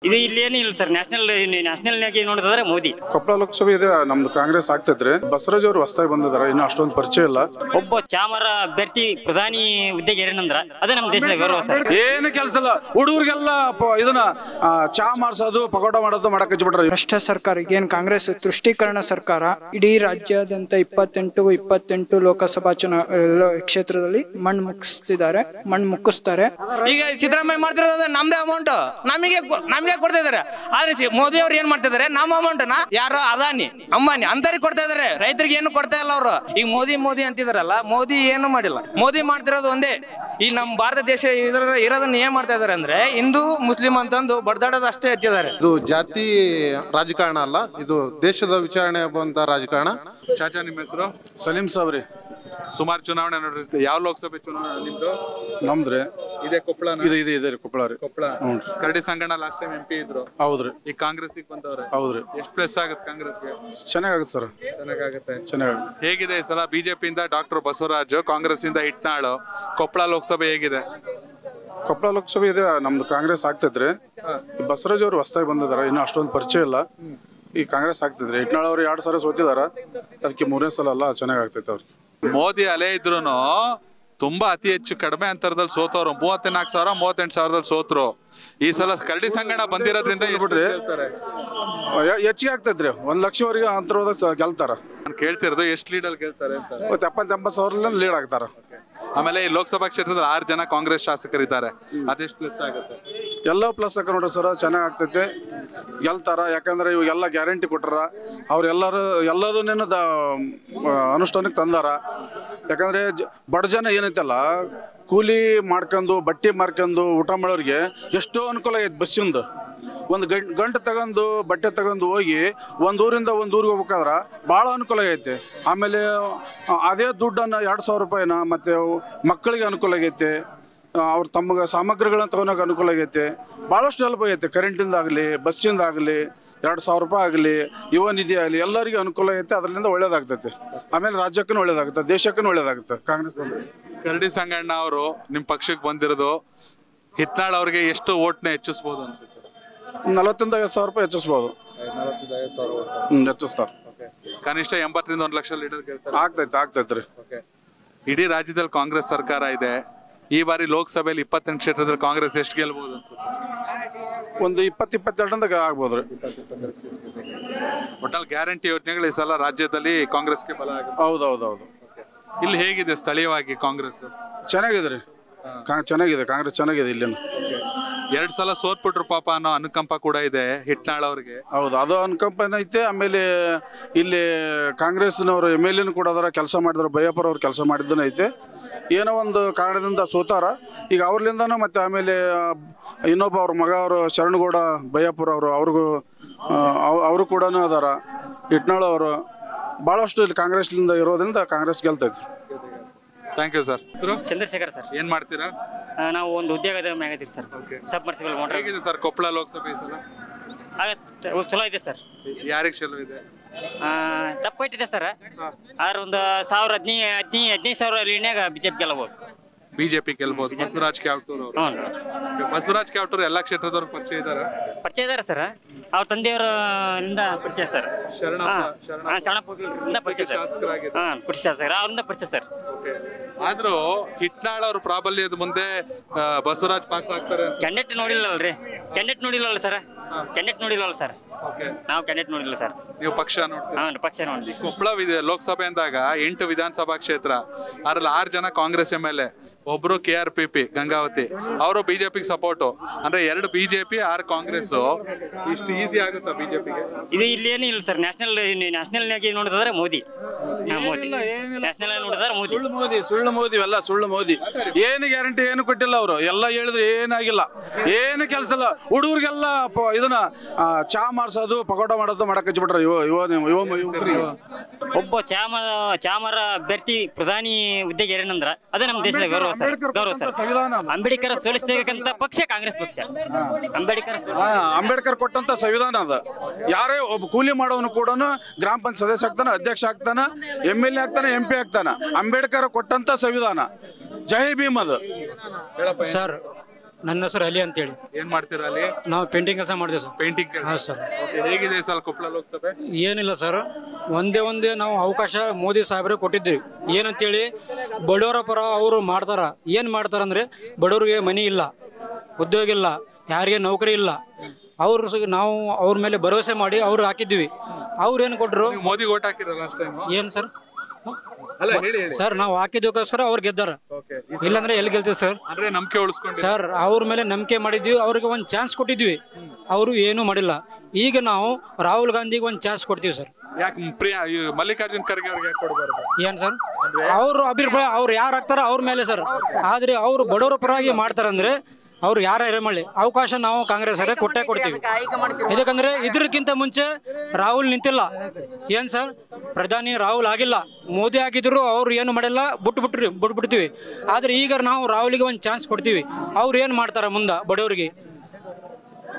ಇದು ಇಲ್ಲಿ ಏನಿಲ್ಲ ಸರ್. ನ್ಯಾಷನಲ್ ಆಗಿ ನೋಡಿದ್ರೆ ಮೋದಿ. ಕೊಪ್ಪಳ ಲೋಕಸಭೆ ಇದೆ, ನಮ್ದು ಕಾಂಗ್ರೆಸ್ ಆಗ್ತೈತ್ರಿ. ಬಸವರಾಜ್ ಅವರು ಹೊಸದಾಗಿ ಬಂದಿದಾರ, ಇನ್ನು ಅಷ್ಟೊಂದು ಪರಿಚಯ ಇಲ್ಲ. ಒಬ್ಬ ಚಾಮರ ಅಭ್ಯರ್ಥಿ ಪ್ರಧಾನಿ ಹುದ್ದೆಗೆ ಏನೇನಂದ್ರ ಅದೇ ನಮ್ಮ ದೇಶದ ಗೌರವ ಸರ್. ಏನು ಕೆಲಸ ಇಲ್ಲ, ಹುಡುಗರಿಗೆಲ್ಲ ಇದನ್ನ ಚಾ ಮಾಡ್ಸೋದು, ಪಕೋಟ ಮಾಡೋದು ಮಾಡಕ್ ಹಚ್ಚಿಬಿಟ್ರೆ. ಭ್ರಷ್ಟ ಸರ್ಕಾರ, ಏನ್ ಕಾಂಗ್ರೆಸ್ ತುಷ್ಟೀಕರಣ ಸರ್ಕಾರ ಇಡೀ ರಾಜ್ಯಾದ್ಯಂತ 28 ಲೋಕಸಭಾ ಕ್ಷೇತ್ರದಲ್ಲಿ ಮಣ್ಣು ಮುಕ್ಕಿಸ್ತಾರೆ. ಈಗ ಸಿದ್ದರಾಮಯ್ಯ ಮಾಡ್ತಿರೋದು ನಮ್ದೇ ಅಮೌಂಟ್ ನಮಗೆ ಕೊಡ್ತಾ ಇದಾರೆ. ಆದ್ರೆ ಮೋದಿ ಅವ್ರು ಏನ್ ಮಾಡ್ತಾ ಇದಾರೆ, ನಮ್ಮ ಅಮೌಂಟ್ ಯಾರು ಅದಾನಿ ಅಂಬಾನಿ ಅಂತರಿಗೆ ಕೊಡ್ತಾ ಇದಾರೆ, ರೈತರಿಗೆ ಏನು ಕೊಡ್ತಾ ಇಲ್ಲ ಅವರು. ಈಗ ಮೋದಿ ಅಂತಿದಾರಲ್ಲ, ಮೋದಿ ಏನು ಮಾಡಿಲ್ಲ. ಮೋದಿ ಮಾಡ್ತಿರೋದು ಒಂದೇ, ಈ ನಮ್ಮ ಭಾರತ ದೇಶ ಇರೋದನ್ನ ಏನ್ ಮಾಡ್ತಾ ಇದಾರೆ ಅಂದ್ರೆ ಹಿಂದೂ ಮುಸ್ಲಿಂ ಅಂತಂದು ಬಡ್ದಾಡೋದು ಅಷ್ಟೇ ಹಚ್ಚಿದ್ದಾರೆ. ಇದು ಜಾತಿ ರಾಜಕಾರಣ ಅಲ್ಲ, ಇದು ದೇಶದ ವಿಚಾರಣೆ ಬಂದ ರಾಜಕಾರಣ. ಚಾಚಾ, ನಿಮ್ಮ ಹೆಸರು? ಸಲೀಂ ಸಾಬ್ರಿ. ಸುಮಾರು ಚುನಾವಣೆ ನೋಡಿರ್ತೀವಿ. ಯಾವ ಲೋಕಸಭೆ ಚುನಾವಣೆ ನಿಮ್ದು? ನಮ್ದ್ರಿ ಇದೆ ಕೊಪ್ಪಳ. ಇದೆ ಕೊಪ್ಪಳ ರೀ. Koppal Karadi Sanganna last time MP ಇದ್ರು. ಹೌದ್ರಿ. ಈಗ ಕಾಂಗ್ರೆಸ್ ಬಂದವ್ರೆ. ಹೌದ್ರಿ. ಎಷ್ಟು ಪ್ಲಸ್ ಆಗುತ್ತೆ ಕಾಂಗ್ರೆಸ್ಗೆ? ಚೆನ್ನಾಗುತ್ತೆ ಸರ್, ಚೆನ್ನಾಗುತ್ತೆ. ಹೇಗಿದೆ ಈ ಸಲ? ಬಿಜೆಪಿ ಇಂದ ಡಾಕ್ಟರ್ ಬಸವರಾಜ್, ಕಾಂಗ್ರೆಸ್ ಇಂದ ಹಿಟ್ನಾಳು. ಕೊಪ್ಪಳ ಲೋಕಸಭೆ ಹೇಗಿದೆ? ಕೊಪ್ಪಳ ಲೋಕಸಭೆ ಇದೆ, ನಮ್ದು ಕಾಂಗ್ರೆಸ್ ಆಗ್ತೈತ್ರಿ. ಬಸವರಾಜ್ ಅವರು ಹೊಸದಾಗಿ ಬಂದಿದಾರ, ಇನ್ನು ಅಷ್ಟೊಂದು ಪರಿಚಯ ಇಲ್ಲ. ಈ ಕಾಂಗ್ರೆಸ್ ಆಗ್ತೈತ್ರಿ. ಹಿಟ್ನಾಳ್ ಅವ್ರು 2 ಸಲ ಸೋತಿದಾರ, ಅದಕ್ಕೆ 3ನೇ ಸಲ ಅಲ್ಲ, ಚೆನ್ನಾಗ್ ಆಗ್ತೈತೆ ಅವ್ರಿಗೆ. ಮೋದಿ ಅಲೆ ಇದ್ರು ತುಂಬಾ ಅತಿ ಹೆಚ್ಚು ಕಡಿಮೆ ಅಂತರದಲ್ಲಿ ಸೋತವ್ರು. 34,000 38,000 ಸೋತ್ರು. ಈ ಸಲ ಕರಡಿ ಸಂಗಣ ಬಂದಿರೋದ್ರಿಂದ ಹೆಚ್ಚಿಗೆ ಆಗ್ತೈತ್ರಿ. 1 ಲಕ್ಷವರೆಗೆ ಅಂತರದಾಗ ಗೆಲ್ತಾರ. ನಾನು ಕೇಳ್ತಿರೋದು ಎಷ್ಟು ಲೀಡಲ್ಲಿ ಗೆಲ್ತಾರೆ ಅಂತ. 70,000 ಲೀಡ್ ಆಗ್ತಾರ. ಆಮೇಲೆ ಈ ಲೋಕಸಭಾ ಕ್ಷೇತ್ರದಲ್ಲಿ 6 ಜನ ಕಾಂಗ್ರೆಸ್ ಶಾಸಕರಿದ್ದಾರೆ. ಅದೆಷ್ಟು ಪ್ಲಸ್ ಆಗುತ್ತೆ? ಎಲ್ಲೋ ಪ್ಲಸ್ ಹಾಕ ನೋಡ್ರಿ ಸರ್, ಚೆನ್ನಾಗ್ ಆಗ್ತೈತೆ, ಗೆಲ್ತಾರ. ಯಾಕಂದ್ರೆ ಇವಾಗೆಲ್ಲ ಗ್ಯಾರಂಟಿ ಕೊಟ್ಟಾರ, ಎಲ್ಲದನ್ನೇನು ಅನುಷ್ಠಾನಕ್ಕೆ ತಂದಾರ. ಯಾಕಂದ್ರೆ ಬಡ ಜನ ಏನೈತಲ್ಲ, ಕೂಲಿ ಮಾಡ್ಕೊಂಡು ಬಟ್ಟೆ ಮಾರ್ಕೊಂಡು ಊಟ ಮಾಡೋರಿಗೆ ಎಷ್ಟೋ ಅನುಕೂಲ ಆಗೈತೆ. ಬಸ್ಸಿಂದ ಒಂದು ಗಂಟೆ ತಗೊಂಡು ಬಟ್ಟೆ ತಗೊಂಡು ಹೋಗಿ ಒಂದು ಊರಿಂದ ಒಂದು ಊರಿಗೆ ಹೋಗ್ಬೇಕಾದ್ರೆ ಭಾಳ ಅನುಕೂಲ ಆಗೈತೆ. ಆಮೇಲೆ ಅದೇ ದುಡ್ಡನ್ನು 2,000 ರೂಪಾಯಿನ ಮತ್ತೆ ಮಕ್ಕಳಿಗೆ ಅನುಕೂಲ ಆಗೈತೆ. ಅವ್ರು ತಮಗೆ ಸಾಮಗ್ರಿಗಳನ್ನ ತಗೊಳಕ್ಕೆ ಅನುಕೂಲ ಆಗೈತೆ. ಭಾಳಷ್ಟು ಹೆಲ್ಪ್ ಆಗೈತೆ. ಕರೆಂಟಿಂದಾಗಲಿ, ಬಸ್ಸಿಂದಾಗಲಿ, 2,000 ರೂಪಾಯಿ ಆಗಲಿ, ಯುವ ನಿಧಿ ಆಗಲಿ, ಎಲ್ಲರಿಗೂ ಅನುಕೂಲ ಆಗೈತೆ. ಅದರಿಂದ ಒಳ್ಳೇದಾಗ್ತೈತೆ. ಆಮೇಲೆ ರಾಜ್ಯಕ್ಕೂ ಒಳ್ಳೇದಾಗುತ್ತೆ, ದೇಶಕ್ಕೂ ಒಳ್ಳೇದಾಗುತ್ತೆ. ಕಾಂಗ್ರೆಸ್ ಕರಡಿ ಸಂಗಣ್ಣ ಅವರು ನಿಮ್ಮ ಪಕ್ಷಕ್ಕೆ ಬಂದಿರೋದು, ಹಿಟ್ನಾಳ್ ಅವ್ರಿಗೆ ಎಷ್ಟು ಓಟ್ನ ಹೆಚ್ಚಿಸ್ಬೋದು ಅನ್ಸುತ್ತೆ? 40,000 ರೂಪಾಯಿ ಹೆಚ್ಚಿಸ್ಬೋದು. ಹೆಚ್ಚಿಸ್ತಾರೆ. ಕನಿಷ್ಠ 80ರಿಂದ 1 ಲಕ್ಷ ಲೀಡರ್ ಗೆಲ್ತಾರೆ. ಆಗ್ತೈತ್ರಿ. ಇಡೀ ರಾಜ್ಯದಲ್ಲಿ ಕಾಂಗ್ರೆಸ್ ಸರ್ಕಾರ ಇದೆ. ಈ ಬಾರಿ ಲೋಕಸಭೆಯಲ್ಲಿ 28 ಕ್ಷೇತ್ರದಲ್ಲಿ ಕಾಂಗ್ರೆಸ್ ಎಷ್ಟು ಗೆಲ್ಬಹುದು ಅನ್ಸುತ್ತೆ? ಒಂದು 20-22 ಆಗ್ಬೋದ್ರಿ. ಒಟ್ಟಲ್ಲಿ ಗ್ಯಾರಂಟಿ ಯೋಜನೆಗಳು ಈ ಸಲ ರಾಜ್ಯದಲ್ಲಿ ಕಾಂಗ್ರೆಸ್ಗೆ ಬಲ ಆಗುತ್ತೆ. ಹೌದೌದು. ಇಲ್ಲಿ ಹೇಗಿದೆ ಸ್ಥಳೀಯವಾಗಿ ಕಾಂಗ್ರೆಸ್? ಚೆನ್ನಾಗಿದೆ ರೀ, ಚೆನ್ನಾಗಿದೆ. ಕಾಂಗ್ರೆಸ್ ಚೆನ್ನಾಗಿದೆ. ಇಲ್ಲೇನು 2 ಸಲ ಸೋತ್ಬಿಟ್ರು ಪಾಪ ಅನ್ನೋ ಅನುಕಂಪ ಕೂಡ ಇದೆ ಹಿಟ್ನಾಳ್ ಅವ್ರಿಗೆ. ಹೌದು, ಅದು ಅನುಕಂಪನ ಐತೆ. ಆಮೇಲೆ ಇಲ್ಲಿ ಕಾಂಗ್ರೆಸ್ನವರು MLA ಕೂಡ ಅದರ ಕೆಲಸ ಮಾಡಿದ್ರು. ಬಯ್ಯಪ್ಪರ್ ಅವ್ರು ಕೆಲಸ ಮಾಡಿದ್ದನ ಐತೆ. ಏನೋ ಒಂದು ಕಾರಣದಿಂದ ಸೋತಾರ. ಈಗ ಅವ್ರಲಿಂದನೂ ಮತ್ತೆ ಆಮೇಲೆ ಇನ್ನೊಬ್ಬ ಅವ್ರ ಮಗ ಅವರು ಶರಣಗೌಡ ಬಯ್ಯಪ್ಪರ್ ಅವರು ಕೂಡ ಅದಾರ. ಹಿಟ್ನಾಳ್ ಅವರು ಭಾಳಷ್ಟು ಇಲ್ಲಿ ಕಾಂಗ್ರೆಸ್ಲಿಂದ ಇರೋದ್ರಿಂದ ಕಾಂಗ್ರೆಸ್ ಗೆಲ್ತೈತಿ. Thank you sir. Chandrashekhar sir. ಏನ್ ಮಾಡ್ತೀರಾ? ನಾವು ಒಂದು ಉದ್ಯೋಗದ ಮ್ಯಾಗದಿರಿ ಸರ್. Submersible motor. ಹೇಗಿದೆ ಸರ್ ಕೊಪ್ಪಳ ಲೋಕಸಭೆ ಈ ಸಲ? ಚಲೋ ಇದೆ ಸರ್. ಯಾರಿಗೆ ಚಲೋ ಇದೆ? ಟಪ್ ಫೈಟ್ ಇದೆ ಸರ್. ಆದ್ರೆ ಒಂದು 15,000 ಲೀಡ್ನ್ಯಾಗ ಬಿಜೆಪಿ ಗೆಲ್ಲಬಹುದು. ಬಿಜೆಪಿ ಗೆಲ್ಬಹುದು. ಬಸವರಾಜ್ ಕ್ಯಾವಟೂರ್ ಅವರು. ಬಸವರಾಜ್ ಕ್ಯಾವಟೂರ್ ಎಲ್ಲಾ ಕ್ಷೇತ್ರದವ್ರು ಪರಿಚಯ ಇದಾರೆ ಸರ್. ಅವ್ರ ತಂದೆಯವರಿಂದ ಪರಿಚಯ ಸರ್. ಶರಣಪ್ಪ ಪರಿಚಯ ಸರ್. ಅವರಿಂದ ಪರಿಚಯ ಸರ್. ಆದ್ರೂ ಹಿಟ್ನಾಳ್ ಅವ್ರ ಪ್ರಾಬಲ್ಯದ ಮುಂದೆ ಬಸವರಾಜ್ ಪಾಸ್ ಆಗ್ತಾರೆ. ಕ್ಯಾಂಡಿಡೇಟ್ ನೋಡಿಲ್ಲಲ್ರಿ. ಕ್ಯಾಂಡಿಡೇಟ್ ನೋಡಿಲ್ಲಲ್ಲ ಸರ್. ನಾವು ಕ್ಯಾಂಡಿಡೇಟ್ ನೋಡಿಲ್ಲ ಸರ್. ನೀವು ಪಕ್ಷ ನೋಡಿ? ಪಕ್ಷ ನೋಡಿ. ಕೊಪ್ಪಳ ಲೋಕಸಭೆ ಅಂದಾಗ 8 ವಿಧಾನಸಭಾ ಕ್ಷೇತ್ರ, ಅದ್ರಲ್ಲಿ 6 ಜನ ಕಾಂಗ್ರೆಸ್ MLA, ಒಬ್ರು KRPP ಗಂಗಾವತಿ. ಅವರು ಬಿಜೆಪಿಗೆ ಸಪೋರ್ಟು. ಅಂದ್ರೆ 2 ಬಿಜೆಪಿ 6 ಕಾಂಗ್ರೆಸ್. ಇಷ್ಟು ಈಸಿ ಆಗುತ್ತಾ ಬಿಜೆಪಿಗೆ? ಇದು ಇಲ್ಲಿ ಏನಿಲ್ಲ ಸರ್. ನ್ಯಾಷನಲ್ ಆಗಿ ನೋಡಿದ್ರೆ ಮೋದಿ. ನ್ಯಾಷನಲ್ ಆಗಿ ನೋಡಿದ್ರೆ ಸುಳ್ಳು ಮೋದಿ ಎಲ್ಲ ಸುಳ್ಳು ಮೋದಿ. ಏನು ಗ್ಯಾರಂಟಿ ಏನು ಕೊಟ್ಟಿಲ್ಲ ಅವರು. ಎಲ್ಲ ಹೇಳಿದ್ರೆ ಏನಾಗಿಲ್ಲ, ಏನು ಕೆಲಸ ಇಲ್ಲ. ಹುಡುಗರಿಗೆಲ್ಲ ಇದನ್ನ ಚಾ ಮಾಡ್ಸೋದು, ಪಕೋಟ ಮಾಡೋದು ಮಾಡಕ್ ಹಚ್ಚಿಬಿಟ್ರೆ. ಒಬ್ಬ ಚಾಮರ ಅಭ್ಯರ್ಥಿ ಪ್ರಧಾನಿ ಹುದ್ದೆಗೆ ಏನೇನಂದ್ರ ಅದೇ ನಮ್ಮ ದೇಶದ ಗೌರವ ಸರ್. ಅಂಬೇಡ್ಕರ್ ಸೋಲಿಸಬೇಕಂತ ಪಕ್ಷ ಕಾಂಗ್ರೆಸ್ ಪಕ್ಷ. ಅಂಬೇಡ್ಕರ್ ಕೊಟ್ಟಂತ ಸಂವಿಧಾನ ಅದ. ಯಾರೇ ಒಬ್ಬ ಕೂಲಿ ಮಾಡೋನು ಕೂಡ ಗ್ರಾಮ ಪಂಚಾಯತ್ ಸದಸ್ಯ ಆಗ್ತಾನ, ಅಧ್ಯಕ್ಷ ಆಗ್ತಾನ, MLA ಆಗ್ತಾನೆ, MP ಆಗ್ತಾನ. ಅಂಬೇಡ್ಕರ್ ಕೊಟ್ಟಂತ ಸಂವಿಧಾನ. ಜೈ ಭೀಮ್ ಅದು ಸರ್. ನನ್ನ ಹೆಸರು ಅಲಿ ಅಂತೇಳಿ. ಏನ್ ಮಾಡ್ತೀರಾ ಅಲ್ಲಿ? ನಾವು ಪೇಂಟಿಂಗ್ ಕೆಲಸ ಮಾಡ್ತೀವಿ ಸರ್. ಪೇಂಟಿಂಗ್ ಕೆಲಸ. ಹಾಂ ಸರ್. ಹೇಗಿದೆ ಸರ್ ಕೊಪ್ಪಳ ಲೋಕಸಭೆ? ಏನಿಲ್ಲ ಸರ್, ಒಂದೇ ನಾವು ಅವಕಾಶ ಮೋದಿ ಸಾಹೇಬ್ರಿಗೆ ಕೊಟ್ಟಿದ್ವಿ. ಏನಂತೇಳಿ ಬಡವರ ಪರ ಅವರು ಮಾಡ್ತಾರ. ಏನು ಮಾಡ್ತಾರಂದ್ರೆ ಬಡವರಿಗೆ ಮನಿ ಇಲ್ಲ, ಉದ್ಯೋಗ ಇಲ್ಲ, ಯಾರಿಗೆ ನೌಕರಿ ಇಲ್ಲ. ನಾವು ಅವ್ರ ಮೇಲೆ ಭರವಸೆ ಮಾಡಿ ಅವ್ರು ಹಾಕಿದ್ವಿ. ಅವ್ರು ಏನು ಕೊಟ್ಟರು? ಮೋದಿ ಓಟ್ ಹಾಕಿರಲ್ಲ ಅಷ್ಟೇ. ಏನು ಸರ್? ಅಲ್ಲ ಹೇಳಿ ಸರ್, ನಾವು ಹಾಕಿದ್ದಕ್ಕೋಸ್ಕರ ಅವ್ರು ಗೆದ್ದಾರ, ಇಲ್ಲಾಂದ್ರೆ ಎಲ್ಲಿ ಗೆಲ್ತೀವಿ ಸರ್? ಅಂದ್ರೆ ನಂಬಿಕೆ ಉಳಿಸ್ಕೊಂಡು ಸರ್, ಅವ್ರ ಮೇಲೆ ನಂಬಿಕೆ ಮಾಡಿದ್ವಿ, ಅವ್ರಿಗೆ ಒಂದು ಚಾನ್ಸ್ ಕೊಟ್ಟಿದ್ವಿ, ಅವರು ಏನೂ ಮಾಡಿಲ್ಲ. ಈಗ ನಾವು ರಾಹುಲ್ ಗಾಂಧಿಗೆ ಒಂದು ಚಾನ್ಸ್ ಕೊಡ್ತೀವಿ ಸರ್. ಯಾಕೆ ಮಲ್ಲಿಕಾರ್ಜುನ್ ಖರ್ಗೆ ಅವ್ರಿಗೆ ಯಾಕೆ ಕೊಡಬಾರ್ದು? ಏನ್ ಸರ್, ಅವ್ರ ಅಭಿಪ್ರಾಯ ಅವ್ರು ಯಾರು ಆಗ್ತಾರ ಅವ್ರ ಮೇಲೆ ಸರ್. ಆದ್ರೆ ಅವ್ರು ಬಡವರ ಪರವಾಗಿ ಮಾಡ್ತಾರಂದ್ರೆ ಅವ್ರು ಯಾರೇ ಮಾಡಲಿ ಅವಕಾಶ ನಾವು ಕಾಂಗ್ರೆಸ್ ಅವರೇ ಕೊಟ್ಟೇ ಕೊಡ್ತೀವಿ. ಇದಕ್ಕಂದ್ರೆ ಇದಕ್ಕಿಂತ ಮುಂಚೆ ರಾಹುಲ್ ನಿಂತಿಲ್ಲ. ಏನ್ ಸರ್, ಪ್ರಧಾನಿ ರಾಹುಲ್ ಆಗಿಲ್ಲ, ಮೋದಿ ಆಗಿದ್ರು ಅವ್ರು ಏನು ಮಾಡಿಲ್ಲ, ಬಿಟ್ಬಿಡ್ತೀವಿ. ಆದ್ರೆ ಈಗ ನಾವು ರಾಹುಲ್ಗೆ ಒಂದು ಚಾನ್ಸ್ ಕೊಡ್ತೀವಿ. ಅವ್ರು ಏನು ಮಾಡ್ತಾರ ಮುಂದೆ ಬಡವರಿಗೆ,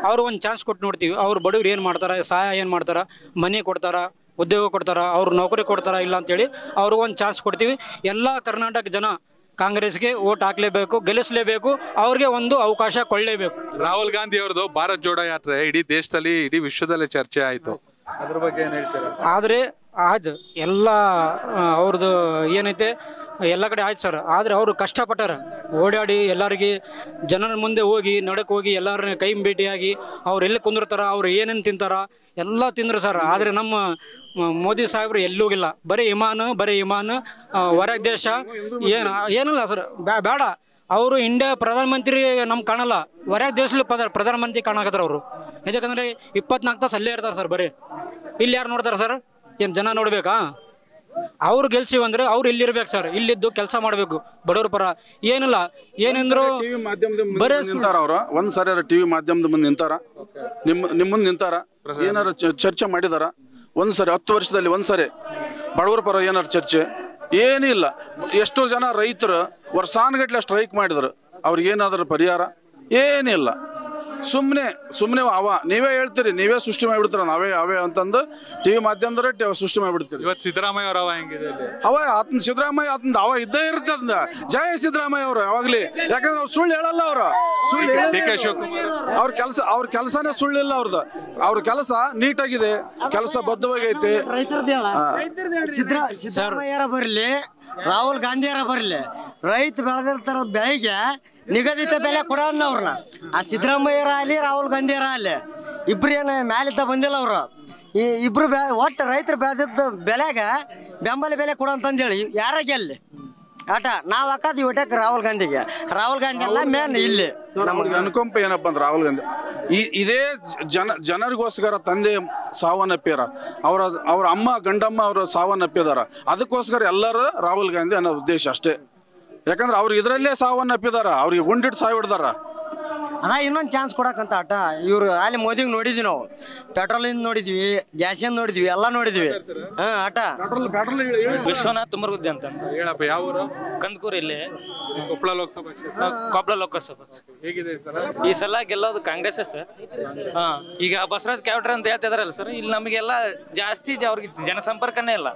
ಅವ್ರು ಒಂದು ಚಾನ್ಸ್ ಕೊಟ್ಟು ನೋಡ್ತೀವಿ. ಅವ್ರು ಬಡವ್ರು ಏನು ಮಾಡ್ತಾರ, ಸಹಾಯ ಏನು ಮಾಡ್ತಾರ, ಮನೆ ಕೊಡ್ತಾರ, ಉದ್ಯೋಗ ಕೊಡ್ತಾರ, ಅವ್ರು ನೌಕರಿ ಕೊಡ್ತಾರ ಇಲ್ಲ ಅಂತೇಳಿ ಅವ್ರಿಗೆ ಒಂದು ಚಾನ್ಸ್ ಕೊಡ್ತೀವಿ. ಎಲ್ಲ ಕರ್ನಾಟಕ ಜನ ಕಾಂಗ್ರೆಸ್ಗೆ ಓಟ್ ಹಾಕ್ಲೇಬೇಕು, ಗೆಲ್ಲಿಸಲೇಬೇಕು, ಅವ್ರಿಗೆ ಒಂದು ಅವಕಾಶ ಕೊಳ್ಳೇಬೇಕು. ರಾಹುಲ್ ಗಾಂಧಿ ಅವ್ರದ್ದು ಭಾರತ್ ಜೋಡೋ ಯಾತ್ರೆ ಇಡೀ ದೇಶದಲ್ಲಿ, ಇಡೀ ವಿಶ್ವದಲ್ಲೇ ಚರ್ಚೆ ಆಯ್ತು. ಅದ್ರ ಬಗ್ಗೆ ಏನ್ ಹೇಳ್ತೀರಾ? ಆದ್ರೆ ಎಲ್ಲ ಅವ್ರದ್ದು ಏನೈತೆ ಎಲ್ಲ ಕಡೆ ಆಯ್ತು ಸರ್. ಆದರೆ ಅವರು ಕಷ್ಟಪಟ್ಟಾರ, ಓಡಾಡಿ ಎಲ್ಲರಿಗೆ ಜನರ ಮುಂದೆ ಹೋಗಿ ನಡಕ್ಕೆ ಹೋಗಿ ಎಲ್ಲರನ್ನ ಕೈ ಭೇಟಿಯಾಗಿ ಅವ್ರು ಎಲ್ಲಿ ಕುಂದಿರ್ತಾರ, ಅವ್ರು ಏನೇನು ತಿಂತಾರ ಎಲ್ಲ ತಿಂದ್ರು ಸರ್. ಆದರೆ ನಮ್ಮ ಮೋದಿ ಸಾಹೇಬ್ರು ಎಲ್ಲೂ ಹೋಗಿಲ್ಲ, ಬರೀ ಇಮಾನು ಹೊರಗೆ ದೇಶ ಏನಿಲ್ಲ ಸರ್. ಬೇಡ, ಅವರು ಇಂಡಿಯಾ ಪ್ರಧಾನಮಂತ್ರಿ ನಮ್ಗೆ ಕಾಣಲ್ಲ, ಹೊರಗೆ ದೇಶದಲ್ಲಿ ಪ್ರಧಾನಮಂತ್ರಿ ಕಾಣಕತ್ತಾರ ಅವರು. ಯಾಕಂದ್ರೆ 24 ತಾಸು ಅಲ್ಲೇ ಇರ್ತಾರೆ ಸರ್. ಬರೀ ಇಲ್ಲಿ ಯಾರು ನೋಡ್ತಾರೆ ಸರ್? ಏನು ಜನ ನೋಡ್ಬೇಕಾ? ಅವ್ರು ಗೆಲ್ಸಿವಂದ್ರೆ ಅವ್ರು ಇಲ್ಲಿರ್ಬೇಕು ಸರ್, ಇಲ್ಲಿದ್ದು ಕೆಲಸ ಮಾಡಬೇಕು ಬಡವ್ರ ಪರ. ಏನಿಲ್ಲ, ಏನಂದ್ರು ಬರೀ ನಿಂತಾರ ಅವ್ರು. ಒಂದ್ಸರಿ ಟಿವಿ ಮಾಧ್ಯಮದ ಮುಂದೆ ನಿಂತಾರ, ನಿಮ್ಮ ಮುಂದೆ ನಿಂತಾರ, ಏನಾರ ಚರ್ಚೆ ಮಾಡಿದಾರ? ಒಂದ್ಸರಿ 10 ವರ್ಷದಲ್ಲಿ ಒಂದ್ಸರಿ ಬಡವರ ಪರ ಏನಾರು ಚರ್ಚೆ? ಏನಿಲ್ಲ. ಎಷ್ಟೋ ಜನ ರೈತರು ವರ್ಷಾನುಗಟ್ಲೆ ಸ್ಟ್ರೈಕ್ ಮಾಡಿದ್ರು, ಅವ್ರಿಗೇನಾದ್ರೂ ಪರಿಹಾರ? ಏನಿಲ್ಲ. ಸುಮ್ಮನೆ ನೀವೇ ಹೇಳ್ತೀರಿ, ನೀವೇ ಸೃಷ್ಟಿ ಮಾಡಿಬಿಡ್ತೀರ, ಅವೇ ಅಂತಂದು ಟಿವಿ ಮಾಧ್ಯಮದವರೇ ಸೃಷ್ಟಿ ಮಾಡಿಬಿಡ್ತೀರಿ. ಇವತ್ತು ಸಿದ್ದರಾಮಯ್ಯ ಅವ್ರ ಹೆಂಗಿದೆ? ಸಿದ್ದರಾಮಯ್ಯ ಅವ ಇದ್ದೇ ಇರ್ತದ. ಜಯ ಸಿದ್ದರಾಮಯ್ಯ ಅವರು ಯಾವಾಗ್ಲಿ, ಯಾಕಂದ್ರೆ ಅವ್ರು ಸುಳ್ಳು ಹೇಳಲ್ಲ. ಅವ್ರ ಕೆಲಸನೇ ಸುಳ್ಳಿಲ್ಲ. ಅವ್ರ ಕೆಲಸ ನೀಟಾಗಿದೆ, ಕೆಲಸ ಬದ್ಧವಾಗೈತೆ. ಸಿದ್ದರಾಮಯ್ಯರ ಬರಲಿ, ರಾಹುಲ್ ಗಾಂಧಿಯರ ಬರಲಿ, ರೈತ ಬೆಳೆದಿರ್ತಾರ ಬೆಳೆಗೆ ನಿಗದಿತ ಬೆಲೆ ಕೊಡೋಣ ಅವ್ರನ್ನ. ಆ ಸಿದ್ದರಾಮಯ್ಯರ ಆಗಲಿ ರಾಹುಲ್ ಗಾಂಧಿಯರ ಆಗಲಿ ಇಬ್ರು ಏನು ಮ್ಯಾಲಿದ್ದ ಬಂದಿಲ್ಲ ಅವರು. ಈ ಇಬ್ರು ಒಟ್ಟು ರೈತರು ಬೆಳೆದಿದ್ದ ಬೆಲೆಗೆ ಬೆಂಬಲ ಬೆಲೆ ಕೊಡೋಂತಂದೇಳಿ ಯಾರ ಗೆಲ್ಲಿ ಆಟ ನಾವು ಹಾಕೋದು ಒಟ್ಟಕ್ಕೆ ರಾಹುಲ್ ಗಾಂಧಿಗೆ. ರಾಹುಲ್ ಗಾಂಧಿ ಎಲ್ಲ ಮೇನ್ ಇಲ್ಲಿ ನಮಗೆ ಅನುಕಂಪ ಏನಪ್ಪ ಅಂದ್ರೆ ರಾಹುಲ್ ಗಾಂಧಿ ಇದೇ ಜನರಿಗೋಸ್ಕರ ತಂದೆ ಸಾವನ್ನಪ್ಪ್ಯಾರ, ಅವ್ರ ಅಮ್ಮ ಗಂಡಮ್ಮ ಅವರು ಸಾವನ್ನಪ್ಪಿದಾರ. ಅದಕ್ಕೋಸ್ಕರ ಎಲ್ಲರೂ ರಾಹುಲ್ ಗಾಂಧಿ ಅನ್ನೋ ಉದ್ದೇಶ ಅಷ್ಟೇ. ಯಾಕಂದ್ರೆ ಅವ್ರಿಗೆ ಇದರಲ್ಲೇ ಸಾವನ್ನಪ್ಪಿದಾರ, ಅವ್ರಿಗೆ ಗುಂಡಿಟ್ಟು ಸಾಯ್ಬಿಡ್ದಾರ. ಅದ ಇನ್ನೊಂದು ಚಾನ್ಸ್ ಕೊಡಕ್ಕಂತ ಆಟ ಇವ್ರು ಅಲ್ಲಿ ಮೋದಿಗೆ ನೋಡಿದ್ವಿ ನಾವು. ಪೆಟ್ರೋಲಿಂದ ನೋಡಿದ್ವಿ, ಗ್ಯಾಸಿಂದ ನೋಡಿದ್ವಿ, ಎಲ್ಲ ನೋಡಿದ್ವಿ. ಆಟ ವಿಶ್ವನಾಥ್ ತುಮರಗುದ್ದಿ ಅಂತ. ಹೇಳಪ್ಪ, ಯಾವ ಊರು? ಕಂದಕೂರು, ಇಲ್ಲಿ ಕೊಪ್ಪಳ ಲೋಕಸಭಾ ಕ್ಷೇತ್ರ. ಕೊಪ್ಪಳ ಲೋಕಸಭಾ ಹೇಗಿದೆ ಸರ್ ಈ ಸಲ ಗೆಲ್ಲೋದು ಕಾಂಗ್ರೆಸ್ ಸರ್. ಈಗ ಬಸವರಾಜ್ ಕ್ಯಾವ್ಟ್ರ್ ಅಂತ ಹೇಳ್ತಿದಾರಲ್ಲ ಸರ್, ಇಲ್ಲಿ ನಮಗೆಲ್ಲ ಜಾಸ್ತಿ ಅವ್ರಿಗೆ ಜನಸಂಪರ್ಕನೇ ಇಲ್ಲ.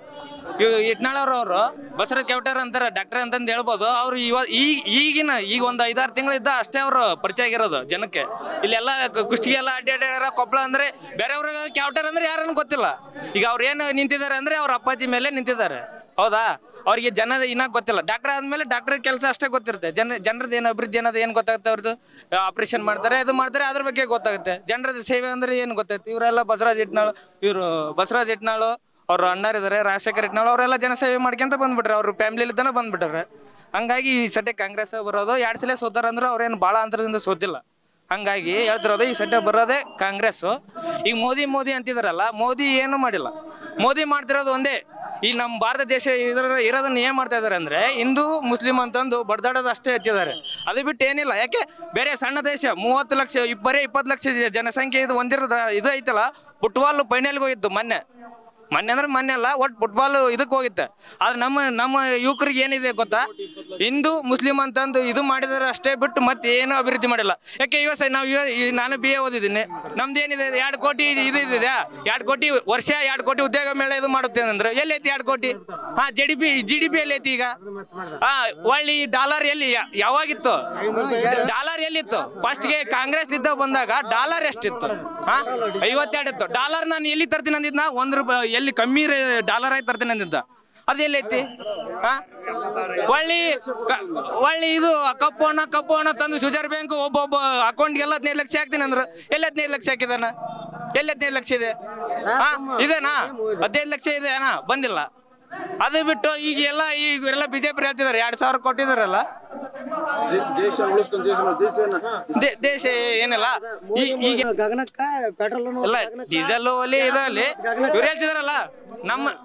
ಇಟ್ನಾಳ್ ಅವರು ಬಸವರಾಜ್ ಕ್ಯಾವ್ಟರ್ ಅಂತಾರ, ಡಾಕ್ಟರ್ ಅಂತಂದು ಹೇಳ್ಬೋದು. ಅವ್ರು ಈಗ ಒಂದು 5-6 ತಿಂಗಳಿದ್ದ ಅಷ್ಟೇ ಅವ್ರು ಪರಿಚಯ ಆಗಿರೋದು ಜನಕ್ಕೆ. ಇಲ್ಲೆಲ್ಲ ಕುಷ್ಟಿಗೆ ಎಲ್ಲ ಅಡ್ಡಾಡ್ಯಾರ. ಕೊಪ್ಪಳ ಅಂದ್ರೆ ಬೇರೆಯವ್ರಿಗೆ ಕ್ಯಾವ್ಟರ್ ಅಂದ್ರೆ ಯಾರನ್ನು ಗೊತ್ತಿಲ್ಲ. ಈಗ ಅವ್ರು ಏನು ನಿಂತಿದ್ದಾರೆ ಅಂದ್ರೆ ಅವ್ರ ಅಪ್ಪಾಜಿ ಮೇಲೆ ನಿಂತಿದ್ದಾರೆ, ಹೌದಾ? ಅವ್ರಿಗೆ ಜನದ ಇನ್ನ ಗೊತ್ತಿಲ್ಲ. ಡಾಕ್ಟರ್ ಆದ್ಮೇಲೆ ಡಾಕ್ಟರ್ ಕೆಲಸ ಅಷ್ಟೇ ಗೊತ್ತಿರುತ್ತೆ. ಜನರದ್ದು ಏನು ಅಭಿವೃದ್ಧಿ ಅನ್ನೋದು ಏನು ಗೊತ್ತಾಗುತ್ತೆ? ಅವ್ರದ್ದು ಆಪರೇಷನ್ ಮಾಡ್ತಾರೆ, ಅದು ಮಾಡ್ತಾರೆ, ಅದ್ರ ಬಗ್ಗೆ ಗೊತ್ತಾಗುತ್ತೆ. ಜನರದ ಸೇವೆ ಅಂದ್ರೆ ಏನು ಗೊತ್ತಾಗುತ್ತೆ? ಇವರೆಲ್ಲ ಬಸವರಾಜ್ ಇಟ್ನಾಳು ಅವ್ರ ಅಣ್ಣರಿದ್ದಾರೆ, ರಾಜಶೇಖರ್ ಇಟ್ನಾಳು, ಅವರೆಲ್ಲ ಜನಸೇವೆ ಮಾಡ್ಕೊಂತ ಬಂದ್ಬಿಟ್ರೆ, ಅವ್ರ ಫ್ಯಾಮಿಲಿಲಿದ್ದಾನೆ ಬಂದ್ಬಿಟ್ಟಾರೆ. ಹಂಗಾಗಿ ಈ ಸದ್ಯ ಕಾಂಗ್ರೆಸ್ ಬರೋದು. 2 ಸಲ ಸೋತಾರ ಅಂದ್ರೆ ಅವ್ರೇನು ಭಾಳ ಅಂತರದಿಂದ ಸೋತಿಲ್ಲ. ಹಂಗಾಗಿ ಹೇಳ್ತಿರೋದು ಈ ಸದ್ಯ ಬರೋದೇ ಕಾಂಗ್ರೆಸ್. ಈಗ ಮೋದಿ ಅಂತಿದಾರಲ್ಲ, ಮೋದಿ ಏನು ಮಾಡಿಲ್ಲ. ಮೋದಿ ಮಾಡ್ತಿರೋದು ಒಂದೇ, ಈ ನಮ್ಮ ಭಾರತ ದೇಶ ಇರೋದನ್ನ ಏನ್ ಮಾಡ್ತಾ ಇದಾರೆ ಅಂದ್ರೆ ಹಿಂದೂ ಮುಸ್ಲಿಂ ಅಂತಂದು ಬಡ್ದಾಡೋದು ಅಷ್ಟೇ ಹಚ್ಚಿದ್ದಾರೆ. ಅದು ಬಿಟ್ಟು ಏನಿಲ್ಲ. ಯಾಕೆ ಬೇರೆ ಸಣ್ಣ ದೇಶ 30 ಲಕ್ಷ ಬರೀ 20 ಲಕ್ಷ ಜನಸಂಖ್ಯೆ ಇದು ಹೊಂದಿರೋದು ಇದು ಐತಲ್ಲ, ಫುಟ್ಬಾಲ್ ಫೈನಲ್ಗೆ ಹೋಗಿದ್ದು ಮೊನ್ನೆ. ಮೊನ್ನೆ ಅಂದ್ರೆ ಮೊನ್ನೆ ಅಲ್ಲ, ಒಟ್ಟು ಫುಟ್ಬಾಲ್ ಇದಕ್ಕೆ ಹೋಗಿತ್ತೆ. ಆದ್ರೆ ನಮ್ಮ ಯುವಕರಿಗೆ ಏನಿದೆ ಗೊತ್ತಾ, ಹಿಂದೂ ಮುಸ್ಲಿಂ ಅಂತಂದು ಇದು ಮಾಡಿದಾರೆ ಅಷ್ಟೇ ಬಿಟ್ಟು ಮತ್ತೆ ಏನೂ ಅಭಿವೃದ್ಧಿ ಮಾಡಿಲ್ಲ. ಯಾಕೆ ನಾನು BA ಓದಿದ್ದೀನಿ, ನಮ್ದು ಏನಿದೆ 2 ಕೋಟಿ ಇದು ಇದೆ, 2 ಕೋಟಿ ವರ್ಷ 2 ಕೋಟಿ ಉದ್ಯೋಗ ಮೇಳ ಇದು ಮಾಡುತ್ತೆ ಅಂದ್ರೆ ಎಲ್ಲಿ ಐತಿ 2 ಕೋಟಿ? GDP ಎಲ್ಲಿ ಐತಿ ಈಗ? ಒಳ್ಳೆ ಡಾಲರ್ ಎಲ್ಲಿ ಯಾವಾಗಿತ್ತು? ಡಾಲರ್ ಎಲ್ಲಿತ್ತು? ಫಸ್ಟ್ಗೆ ಕಾಂಗ್ರೆಸ್ ಇದ್ದ ಬಂದಾಗ ಡಾಲರ್ ಎಷ್ಟಿತ್ತು? 52 ಇತ್ತು. ಡಾಲರ್ ನಾನು ಎಲ್ಲಿ ತರ್ತೀನಿ ಅಂದಿದ್ನ? ₹1 ಎಲ್ಲಿ ಕಮ್ಮಿ ಡಾಲರ್ ಆಗಿ ತರ್ತೀನಿ ಅಂದಿದ್ದ, ಅದು ಎಲ್ಲೈತಿ? ಒಳ್ಳೆ ಇದು ಕಪ್ಪು ಹಣ ತಂದು ರಿಸರ್ವ್ ಬ್ಯಾಂಕ್ ಒಬ್ಬೊಬ್ಬ ಅಕೌಂಟ್ಗೆಲ್ಲ 15 ಲಕ್ಷ ಹಾಕ್ತೀನಿ ಅಂದ್ರು. ಎಲ್ಲಿ 15 ಲಕ್ಷ ಹಾಕಿದಾನ? ಎಲ್ಲಿ 15 ಲಕ್ಷ ಇದೆ? ಇದೇನಾ 15 ಲಕ್ಷ ಇದೆ ಅಣ್ಣ? ಬಂದಿಲ್ಲ. ಅದು ಬಿಟ್ಟು ಈಗೆಲ್ಲ ಬಿಜೆಪಿ ಹೇಳ್ತಿದಾರೆ 2,000 ಕೊಟ್ಟಿದಾರಲ್ಲ. ದೇಶ ಏನಿಲ್ಲ ಈಗ ಎಲ್ಲ ಡೀಸೆಲ್ ಒಲಿ ಇದಲ್ಲಿ ಇವ್ರು ಹೇಳ್ತಿದಾರಲ್ಲ,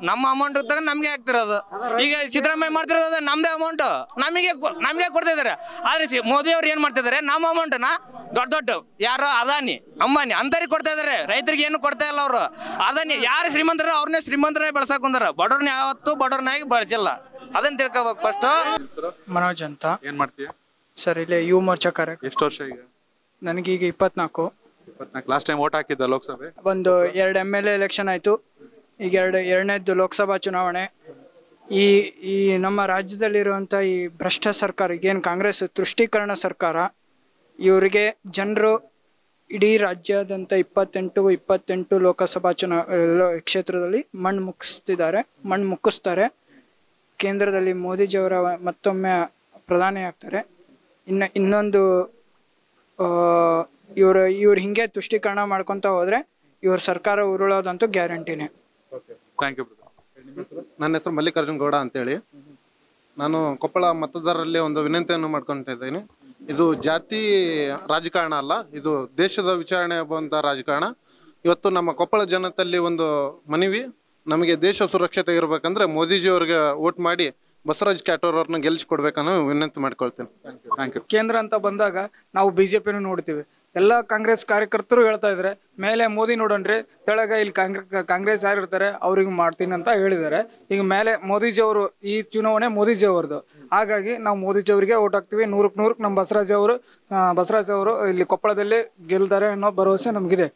ನಮ್ಮ ಅಮೌಂಟ್ ತಗೊಂಡು ನಮ್ಗೆ ಹಾಕ್ತಿರೋದು. ಈಗ ಸಿದ್ದರಾಮಯ್ಯ ಮಾಡ್ತಿರೋದು ನಮ್ದೇ ಅಮೌಂಟ್ ನಮಗೆ ಕೊಡ್ತಾ ಇದಾರೆ. ಆದ್ರೆ ಮೋದಿ ಅವ್ರು ಏನ್ ಮಾಡ್ತಿದಾರೆ, ನಮ್ಮ ಅಮೌಂಟ್ನ ದೊಡ್ಡ ಯಾರೋ ಅದಾನಿ ಅಂಬಾನಿ ಅಂತರಿಗೆ ಕೊಡ್ತಾ ಇದಾರೆ. ರೈತರಿಗೆ ಏನು ಕೊಡ್ತಾ ಇಲ್ಲ ಅವರು. ಅದಾನಿ ಯಾರು ಶ್ರೀಮಂತರ ಅವ್ರನ್ನೇ ಶ್ರೀಮಂತರೇ ಬೆಳ್ಸಾಕ್ ಕುಂದಾರ, ಬಡವ್ರನ್ನ ಯಾವತ್ತು ಬಡವ್ರನ್ನಾಗಿ ಬಳಸಿಲ್ಲ. ಅದನ್ನ ತಿಳ್ಕೊಬೇಕು ಫಸ್ಟ್. ಮನೋಜ್ ಅಂತ. ಏನ್ ಮಾಡ್ತೀಯ ಸರ್? ಇಲ್ಲಿ ಯುವ ಮೋರ್ಚಾ ಕಾರ್ಯ. ಎಷ್ಟು ವರ್ಷ ಈಗ? ನನಗೀಗ 24. ಲಾಸ್ಟ್ ಟೈಮ್ ವೋಟ್ ಹಾಕಿದ್ದ ಲೋಕಸಭೆ? ಒಂದು 2 MLA ಎಲೆಕ್ಷನ್ ಆಯಿತು. ಈಗ ಎರಡನೇದ್ದು ಲೋಕಸಭಾ ಚುನಾವಣೆ. ಈ ನಮ್ಮ ರಾಜ್ಯದಲ್ಲಿರುವಂಥ ಈ ಭ್ರಷ್ಟ ಸರ್ಕಾರ, ಈಗೇನು ಕಾಂಗ್ರೆಸ್ ತುಷ್ಟೀಕರಣ ಸರ್ಕಾರ, ಇವರಿಗೆ ಜನರು ಇಡೀ ರಾಜ್ಯಾದ್ಯಂತ 28 ಲೋಕಸಭಾ ಕ್ಷೇತ್ರದಲ್ಲಿ ಮಣ್ಣು ಮುಕ್ಕಿಸ್ತಾರೆ. ಕೇಂದ್ರದಲ್ಲಿ ಮೋದಿಜಿಯವರ ಮತ್ತೊಮ್ಮೆ ಪ್ರಧಾನಿ ಆಗ್ತಾರೆ. ಇನ್ನೊಂದು ಇವ್ರು ಹಿಂಗೆ ತುಷ್ಟೀಕರಣ ಮಾಡ್ಕೊತ ಹೋದ್ರೆ ಇವ್ರ ಸರ್ಕಾರ ಉರುಳೋದಂತೂ ಗ್ಯಾರಂಟಿನೇ. ನನ್ನ ಹೆಸರು ಮಲ್ಲಿಕಾರ್ಜುನ್ ಗೌಡ ಅಂತೇಳಿ. ನಾನು ಕೊಪ್ಪಳ ಮತದಾರರಲ್ಲಿ ಒಂದು ವಿನಂತಿಯನ್ನು ಮಾಡ್ಕೊತಾ ಇದ್ದೀನಿ. ಇದು ಜಾತಿ ರಾಜಕಾರಣ ಅಲ್ಲ, ಇದು ದೇಶದ ವಿಚಾರಣೆ ಬಂದ ರಾಜಕಾರಣ. ಇವತ್ತು ನಮ್ಮ ಕೊಪ್ಪಳ ಜನತೆಯಲ್ಲಿ ಒಂದು ಮನವಿ, ನಮಗೆ ದೇಶ ಸುರಕ್ಷತೆ ಇರಬೇಕಂದ್ರೆ ಮೋದಿಜಿಯವ್ರಿಗೆ ವೋಟ್ ಮಾಡಿ ಬಸವರಾಜ್ ಕ್ಯಾಟೋರ್ ಅವ್ರನ್ನ ಗೆಲ್ಲಿಸ್ಕೊಡ್ಬೇಕನ್ನೋ ವಿನಂತಿ ಮಾಡ್ಕೊಳ್ತೀನಿ. ಕೇಂದ್ರ ಅಂತ ಬಂದಾಗ ನಾವು ಬಿಜೆಪಿನೂ ನೋಡ್ತೀವಿ. ಎಲ್ಲ ಕಾಂಗ್ರೆಸ್ ಕಾರ್ಯಕರ್ತರು ಹೇಳ್ತಾ ಇದ್ದಾರೆ, ಮೇಲೆ ಮೋದಿ ನೋಡೋಣ್ರಿ, ಕೆಳಗ ಇಲ್ಲಿ ಕಾಂಗ್ರೆಸ್ ಯಾರು ಇರ್ತಾರೆ ಅವ್ರಿಗೆ ಮಾಡ್ತೀನಿ ಅಂತ ಹೇಳಿದ್ದಾರೆ. ಈಗ ಮೇಲೆ ಮೋದಿಜಿ ಅವರು, ಈ ಚುನಾವಣೆ ಮೋದಿಜಿ ಅವರದು. ಹಾಗಾಗಿ ನಾವು ಮೋದಿಜಿ ಅವರಿಗೆ ಓಟ್ ಹಾಕ್ತೀವಿ. 100ಕ್ಕೆ 100 ನಮ್ಮ ಬಸವರಾಜ್ ಅವರು ಇಲ್ಲಿ ಕೊಪ್ಪಳದಲ್ಲಿ ಗೆಲ್ತಾರೆ ಅನ್ನೋ ಭರವಸೆ ನಮಗಿದೆ.